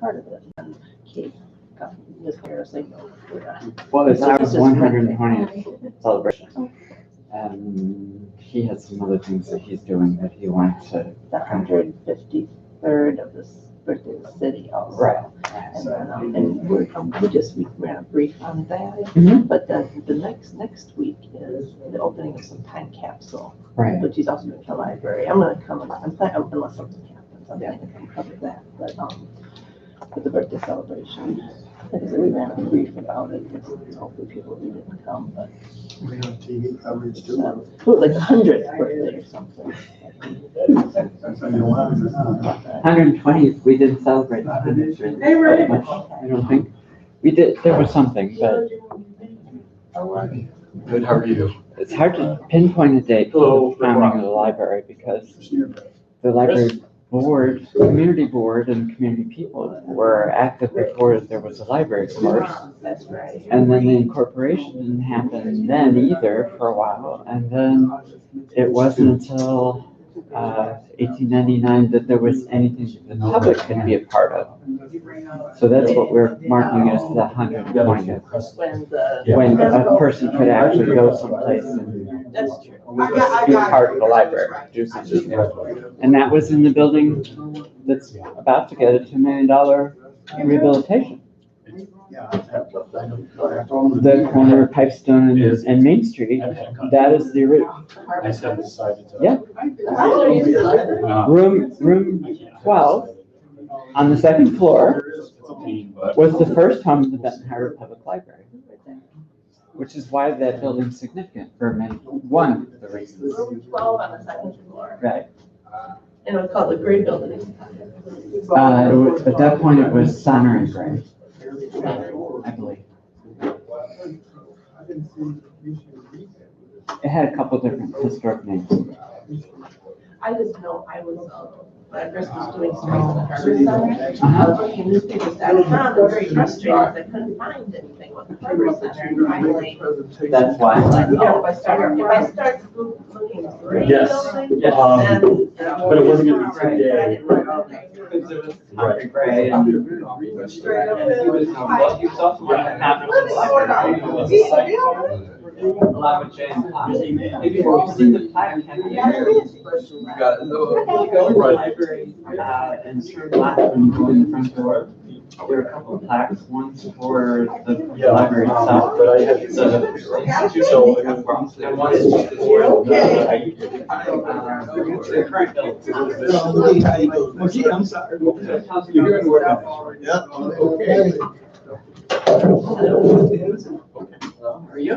part of it. And Kate was there, so well, it's our 120th celebration. And he has some other things that he's doing that he wants to. the 153rd of this birthday of the city also. Right. And we ran a brief on that. Mhm. But then the next week is the opening of some time capsule, Right. which he's also doing at the library. I'm gonna come, unless something happens, I'm gonna come cover that, but, with the birthday celebration. Like I said, we ran a brief about it, because hopefully people who didn't come, but. We have TV coverage too. It was like the 100th birthday or something. That's on your line. 120th, we didn't celebrate the 100th really much, I don't think. We did, there was something, but Good, how are you? it's hard to pinpoint a date for the founding of the library because the library board, community board and community people were active before there was a library course. That's right. And then the incorporation didn't happen then either for a while. And then it wasn't until 1899 that there was anything that the public could be a part of. So that's what we're marking as the 120th. When a person could actually go someplace and That's true. be part of the library, do something there. And that was in the building that's about to get a $2 million rehabilitation. The corner of Pipestone and Main Street, that is the original. I said decided to. Yeah. Room 12 on the second floor was the first home of the Benton Harbor Public Library, which is why that building's significant for one of the reasons. Room 12 on the second floor. Right. And it was called the Gray Building. At that point, it was Sonner and Gray, I believe. It had a couple different historic names. I just know I was, when Chris was doing stories in the Harbor Center, I was looking in newspapers downtown, and very frustrated because I couldn't find anything with the Harbor Center. And finally, That's why. if I start looking at Gray Yes. Building, Yes. then. But it wasn't gonna be Right, today. but I didn't know, okay. Because it was Sonner and Gray and he was also one of the founders of the library. Lava Jane Pond. Maybe you've seen the plaque, have you? You got it. You go to the library and turn left and go in the front door. There are a couple of plaques, one's for the library itself. But I had the institutional. And one's for the current building. Okay, I'm sorry. You're doing well. Yeah, okay. How are you?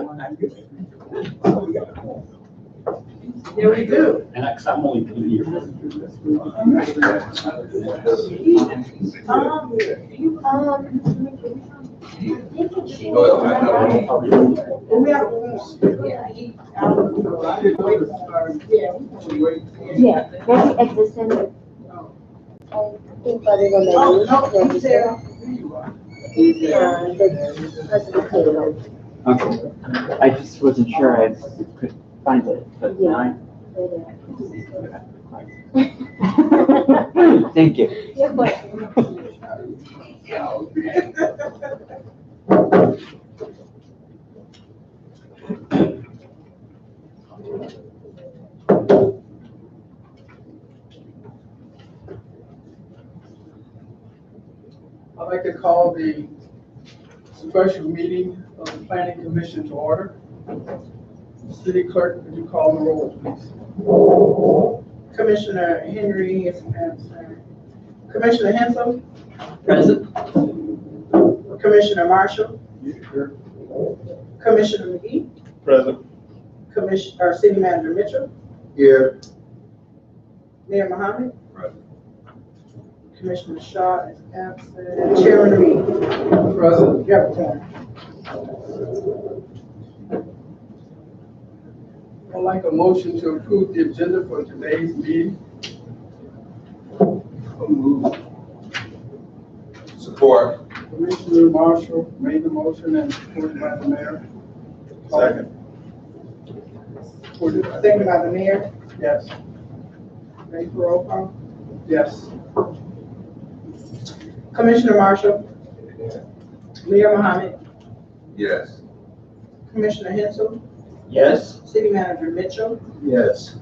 Here we go. And I'm only 2 years. Yeah, maybe existing. I think other than the Okay. I just wasn't sure I could find it, but now I. Thank you. I'd like to call the special meeting of the Planning Commission to order. City Clerk, would you call the roll, please? Commissioner Henry is absent. Commissioner Hensel, Present. Commissioner Marshall, Here. Commissioner McGee, Present. City Manager Mitchell, Here. Mayor Mohammed. Present. Commissioner Shaw is absent. Chairman Reed. Present. You have a quorum. I'd like a motion to approve the agenda for today's meeting. Support. Commissioner Marshall made the motion and supported by the mayor. Second. Second by the mayor. Yes. Ready for roll call? Yes. Commissioner Marshall, Mayor Mohammed, Yes. Commissioner Hensel, Yes. City Manager Mitchell, Yes.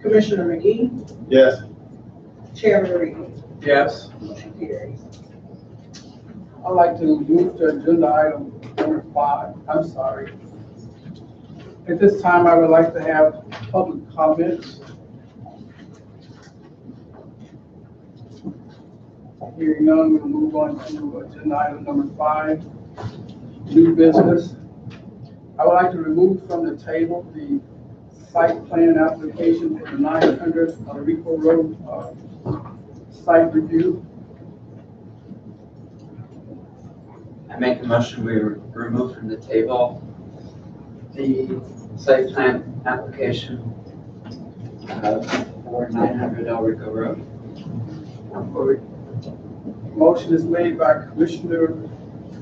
Commissioner McGee, Yes. Chairman Reed. Yes. Motion carries. I'd like to move to agenda item number 5. I'm sorry. At this time, I would like to have public comments. Hearing none, we'll move on to agenda item number 5, new business. I would like to remove from the table the site plan application for the 900 Rico Road site review. I make a motion, we remove from the table the site plan application for 900 El Rico Road. Motion is made by Commissioner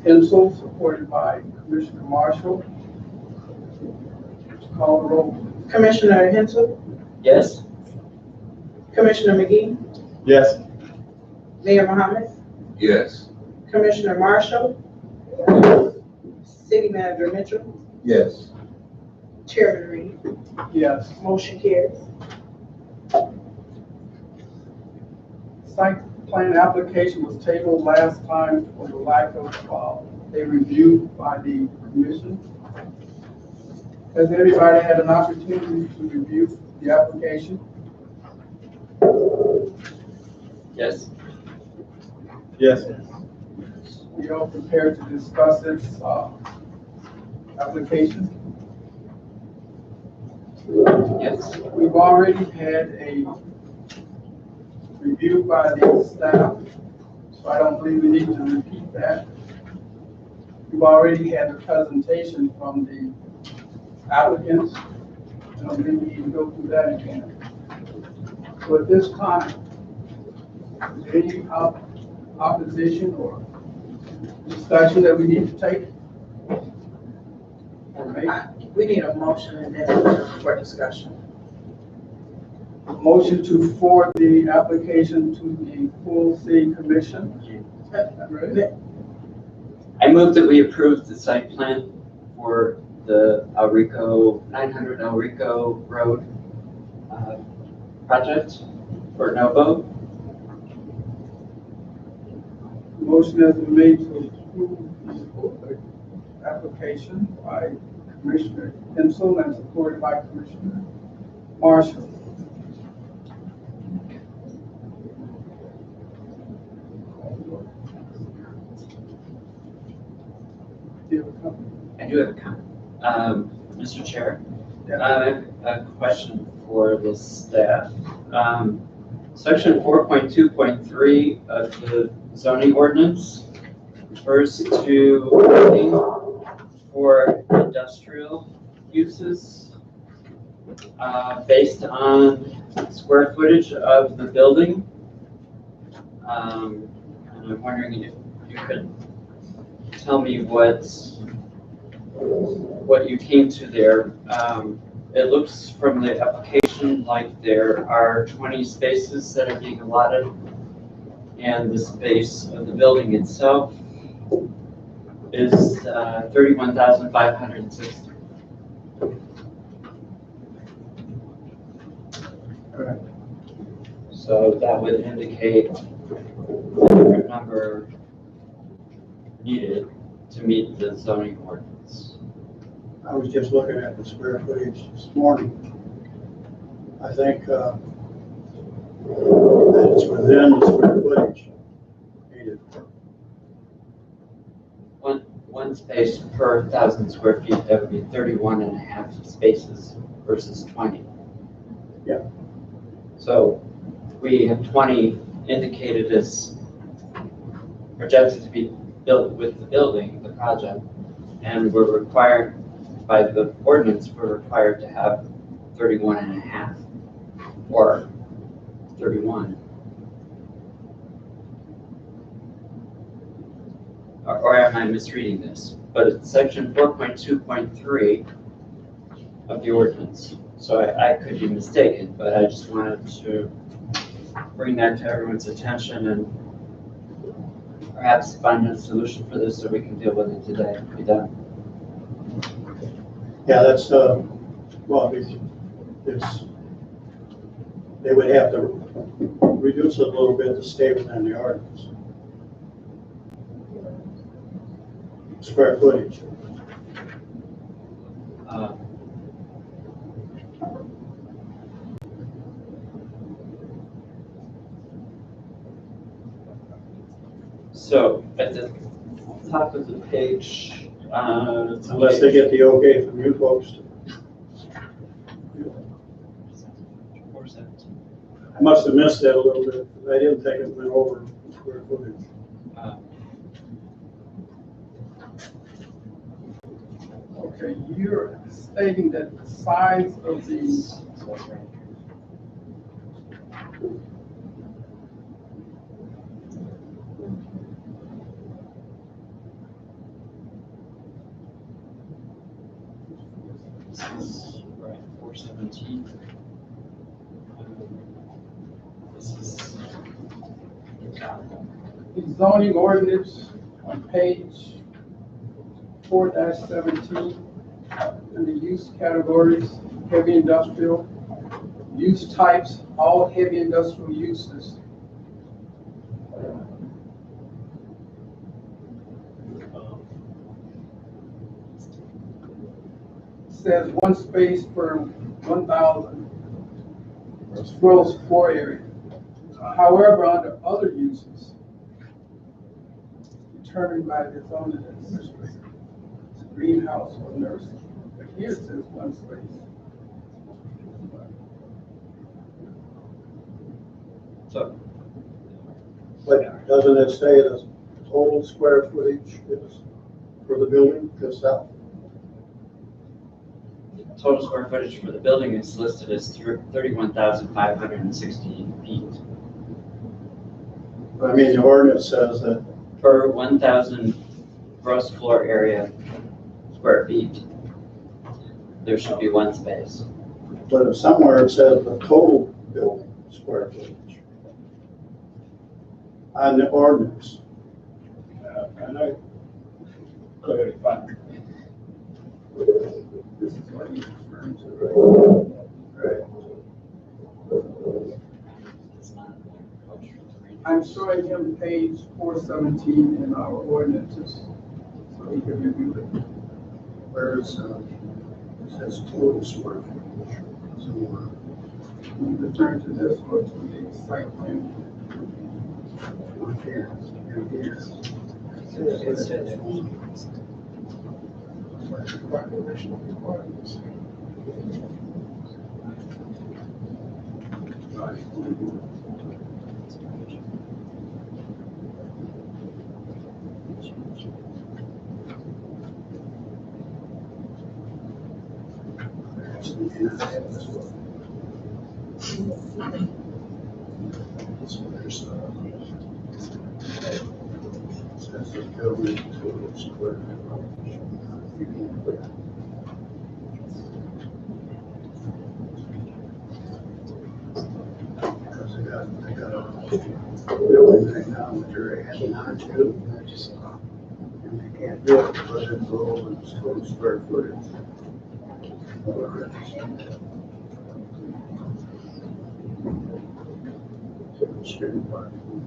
Hensel, supported by Commissioner Marshall. Call the roll. Commissioner Hensel, Yes? Commissioner McGee, Yes. Mayor Mohammed, Yes. Commissioner Marshall, City Manager Mitchell, Yes. Chairman Reed. Yes. Motion carries. Site plan application was tabled last time for the lack of a review by the commission. Has everybody had an opportunity to review the application? Yes. Yes. We are prepared to discuss its application. Yes. We've already had a review by the staff, so I don't believe we need to repeat that. We've already had a presentation from the applicants. I don't think we need to go through that again. So at this time, is there any opposition or discussion that we need to take? Or make? We need a motion and then for discussion. Motion to forward the application to the full city commission. Ready? I move that we approve the site plan for the 900 El Rico Road project for Novo. Motion has been made to approve the application by Commissioner Hensel and supported by Commissioner Marshall. Do you have a comment? I do have a comment. Mr. Chair, Yeah. I have a question for the staff. Section 4.2.3 of the zoning ordinance refers to parking for industrial uses based on square footage of the building. And I'm wondering if you could tell me what you came to there. It looks from the application like there are 20 spaces that are being allotted, and the space of the building itself is 31,560. Correct. So that would indicate a different number needed to meet the zoning ordinance. I was just looking at the square footage this morning. I think that it's within the square footage needed. One space per 1,000 square feet, that would be 31 and a half spaces versus 20. Yeah. So we have 20 indicated as projected to be built with the building, the project, and we're required, by the ordinance, we're required to have 31 and a half or 31. Or am I misreading this? But it's section 4.2.3 of the ordinance. So I could be mistaken, but I just wanted to bring that to everyone's attention and perhaps find a solution for this so we can deal with it today and be done. Yeah, that's, well, they would have to reduce it a little bit to stay within the ordinance. Square footage. So at the top of the page, Unless they get the okay from you folks. I must have missed that a little bit. I didn't think it went over square footage. Okay, you're stating that the size of the, right, 417. This is the zoning ordinance on page 4-17, and the use categories, heavy industrial, use types, all heavy industrial uses. Says 1 space per 1,000 gross floor area. However, under other uses, determined by the zoning administrator, greenhouse or nursery. But here it says 1 space. so But doesn't it say the total square footage is for the building itself? total square footage for the building is listed as 31,516 feet I mean, the ordinance says that, per 1,000 gross floor area square feet. There should be 1 space. but if somewhere it says the total building square footage on the ordinance. And I clarify. This is what he's referring to, right? I'm showing him page 417 in our ordinances, so he can review it. Where's, it says total square footage. So, We return to this or to the site plan. here, here. It says Says the building total square footage. Because they got a building right now that they're adding on to. And they can't do it because it's all in total square footage. Student parking.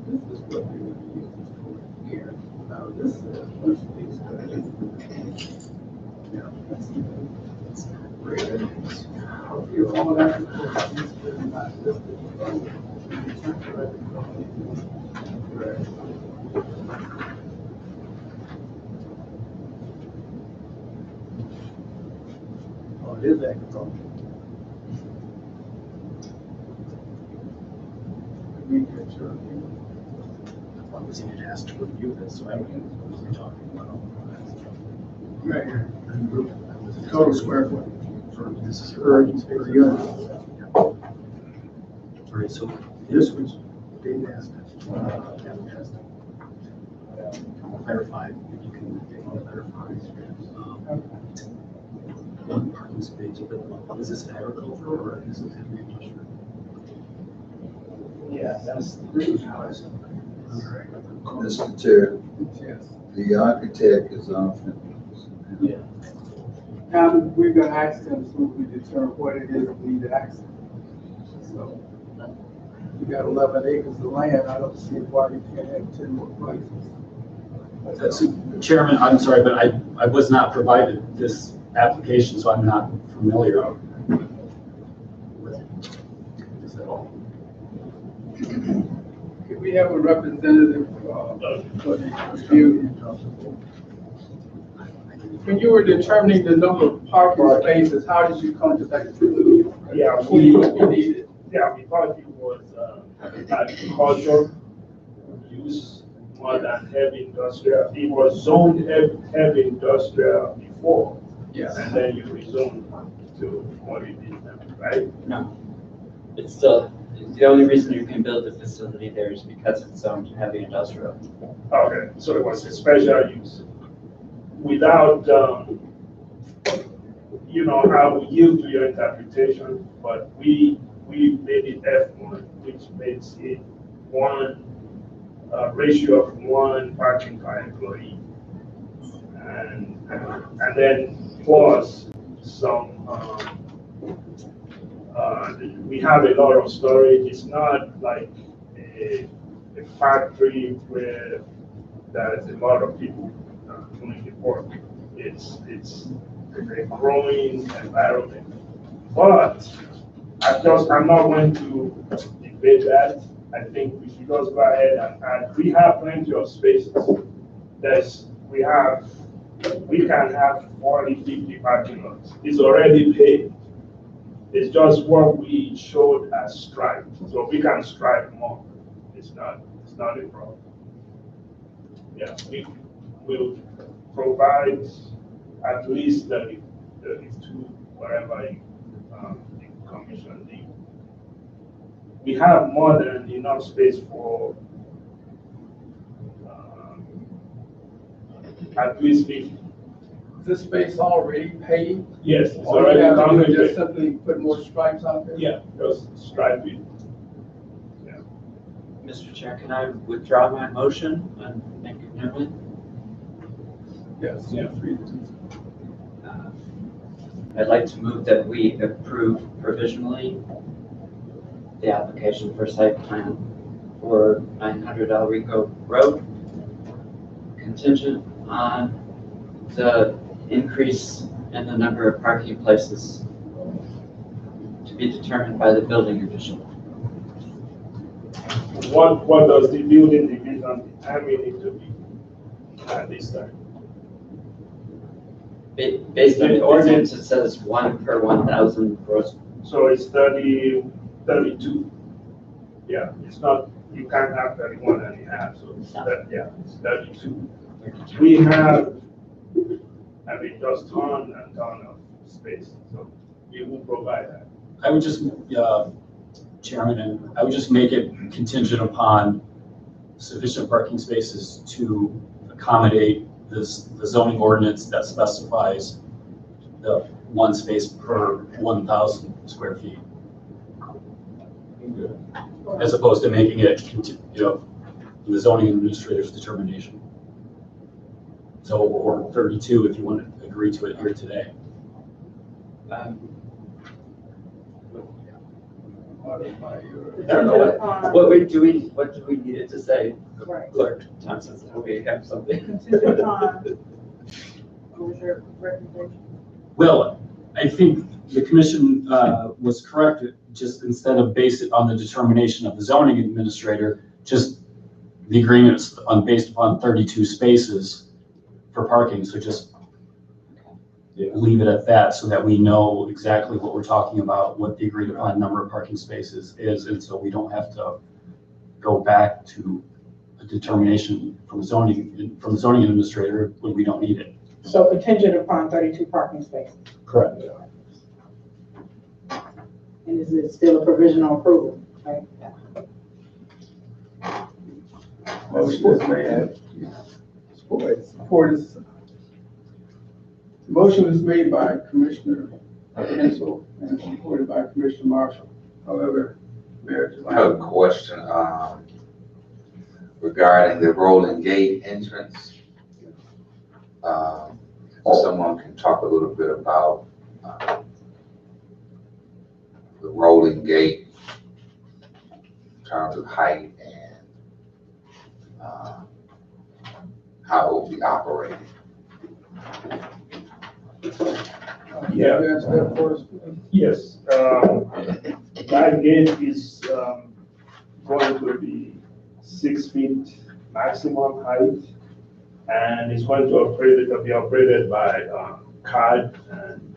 This is what we would use here. Now, this is one space. You all that. Oh, it is agricultural. Obviously, it has to review this, so I don't know what we're talking about. Right here. Total square footage. For this is Per unit. Alright, so This was being asked. clarify, if you can clarify. One parking space, but is this agriculture or is it heavy industrial? Yeah, that's. Mr. Chair, Yes. the architect is often. Now, we're gonna ask them so we determine what it is we need to ask them. So, you got 11 acres of land, I don't see why you can't have 10 more places. Chairman, I'm sorry, but I was not provided this application, so I'm not familiar with this at all. Could we have a representative for the review? When you were determining the number of parking spaces, how did you come to that conclusion? Yeah, What do you needed? yeah, we thought it was agricultural use more than heavy industrial. It was zoned heavy industrial before, Yes. and then you rezoned to what it is now, right? No. It's still, the only reason you can build a facility there is because it's zoned heavy industrial. Okay, so it was a special use. Without, you know, I will yield to your interpretation, but we made it F1, which makes it one ratio of 1 parking per employee. And then plus some, we have a lot of storage. It's not like a factory where there's a lot of people doing the work. It's a growing environment. But I'm not going to debate that. I think we should just go ahead and add. We have plenty of spaces. We can have 40, 50 parking lots. It's already paid. It's just what we showed as striped. So we can stripe more. It's not a problem. Yeah, we will provide at least 32, whatever you commission need. We have more than enough space for at least 50. Is this space already paid? Yes, it's Or already you have to counted. just simply put more stripes out there? Yeah, just stripe it. Mr. Chair, can I withdraw my motion and make a new one? Yes. Yeah. I'd like to move that we approve provisionally the application for site plan for 900 El Rico Road, contingent on the increase in the number of parking places to be determined by the building official. What does the building division determine it to be at this time? Based on the ordinance, it says 1 per 1,000 gross. So it's 32. Yeah, it's not, you can't have 31 and a half, so it's it's 32. We have, just ton and ton of space, so we will provide that. I would just, Chairman, and I would just make it contingent upon sufficient parking spaces to accommodate the zoning ordinance that specifies the 1 space per 1,000 square feet. As opposed to making it, the zoning administrator's determination. So, or 32 if you want to agree to it here today. I don't know what do we need it to say? Right. Clerk Thompson, we have something. Contingent on, what was your recommendation? Well, I think the commission was correct. Just instead of base it on the determination of the zoning administrator, just the agreement is based upon 32 spaces for parking. So just leave it at that so that we know exactly what we're talking about, what the agreed upon number of parking spaces is. And so we don't have to go back to a determination from the zoning administrator when we don't need it. So contingent upon 32 parking spaces. Correct. And is it still a provisional approval, right? Motion is made. Support is. Motion is made by Commissioner Hensel and supported by Commissioner Marshall. However, Mayor I have a July. question, regarding the Rolling Gate entrance. Someone can talk a little bit about, the Rolling Gate in terms of height and, how it will be operated. Yeah. You answer that for us, please? Yes, that gate is going to be 6 feet maximum height, and it's going to be operated by card, and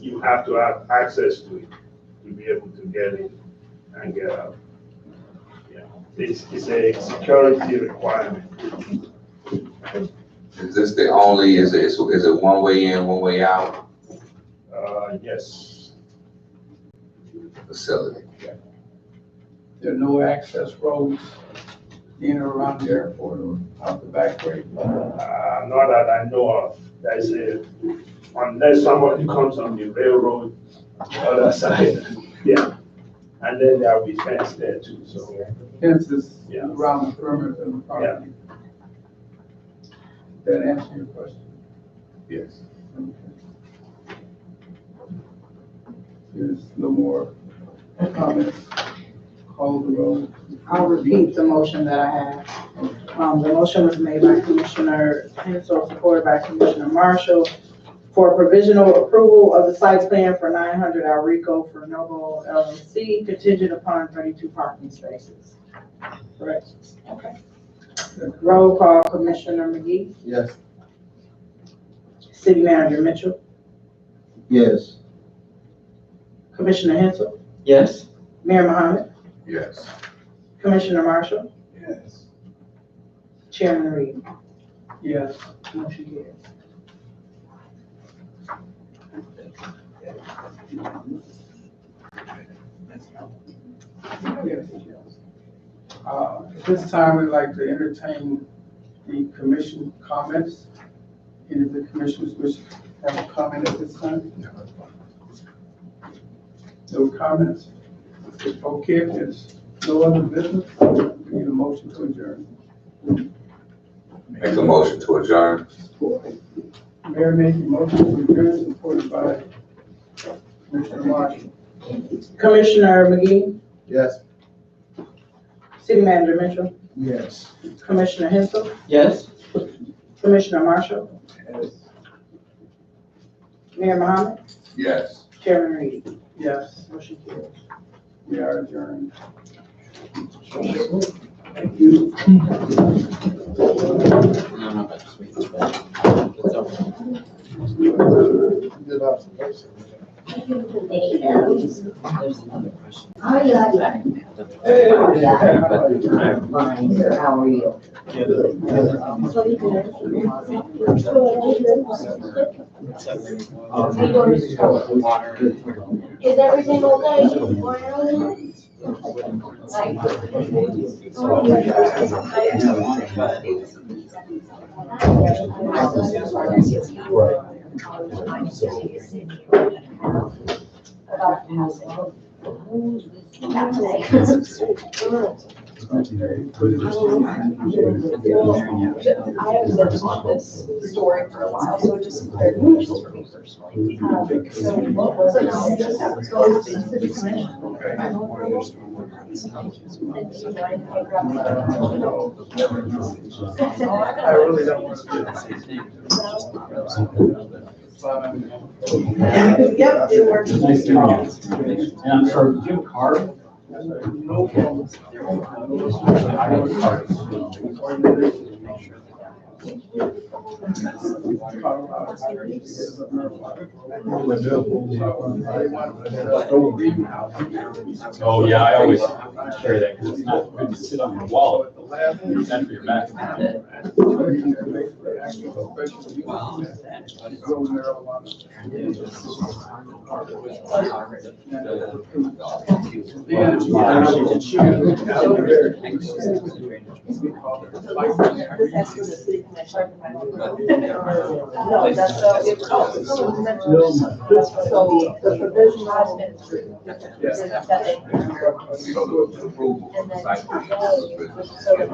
you have to have access to it to be able to get in and get out. Yeah, it's a security requirement. Is this the only, is it one way in, one way out Yes. facility? There are no access roads in or around the airport or out the back way. Not that I know of. There's unless somebody comes on the railroad, other side, yeah. And then there will be fence there too, so. Fences Yeah. around the perimeter of the property. That answer your question? Yes. Okay. There's no more comments. Call the roll. I'll repeat the motion that I have. The motion was made by Commissioner Hensel, supported by Commissioner Marshall, for provisional approval of the site plan for 900 Alrico for Novo LLC, contingent upon 32 parking spaces. Correct? Okay. Roll call, Commissioner McGee, Yes. City Manager Mitchell, Yes. Commissioner Hensel, Yes. Mayor Mohammed, Yes. Commissioner Marshall, Yes. Chairman Reed. Yes. Motion carries. Yes. At this time, we'd like to entertain the commission comments. Any of the commissioners wish to have a comment at this time? No comments? Okay, if there's no other business, we need a motion to adjourn. Make a motion to adjourn. Mayor making a motion to adjourn, supported by Commissioner Marshall. Commissioner McGee, Yes. City Manager Mitchell, Yes. Commissioner Hensel, Yes. Commissioner Marshall, Mayor Mohammed, Yes. Chairman Reed. Yes, Motion carries. we are adjourned. Thank you. Good observation. How are you? Is everything okay? I have been on this story for a while, so it just cleared questions for me personally. So what was it? That was going to the commission. I really don't want to. Yep, it works. Nice to meet you. And I'm sorry, do you have a card? No problem. Oh, yeah, I always carry that because it's not good to sit on your wallet. It's bad for your back. That's for the city. No, that's, so the provisional. So the approval of the site plan is So the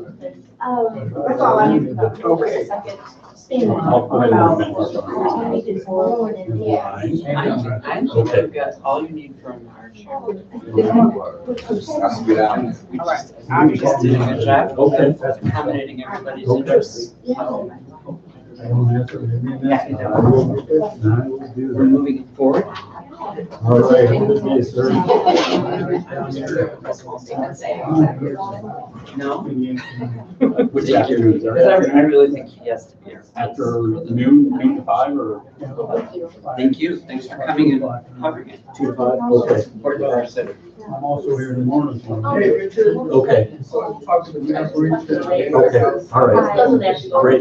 That's all I need to know. Okay. I'll go ahead and amend I think you've got all you need from our chair. Has to be down. All right, I'm just doing a good job. Okay. Accommodating everybody's Okay. interests. So we're moving forward. All right. Yes, sir. No? Which afternoon, Because I sir? really think he has to be here. After noon to 5 or Thank you. Thanks for coming and covering it. 2 to 5? Okay. Support of our city. I'm also here in the morning. Hey, Richard. Okay. Talk to the mayor. Okay. All right. Great.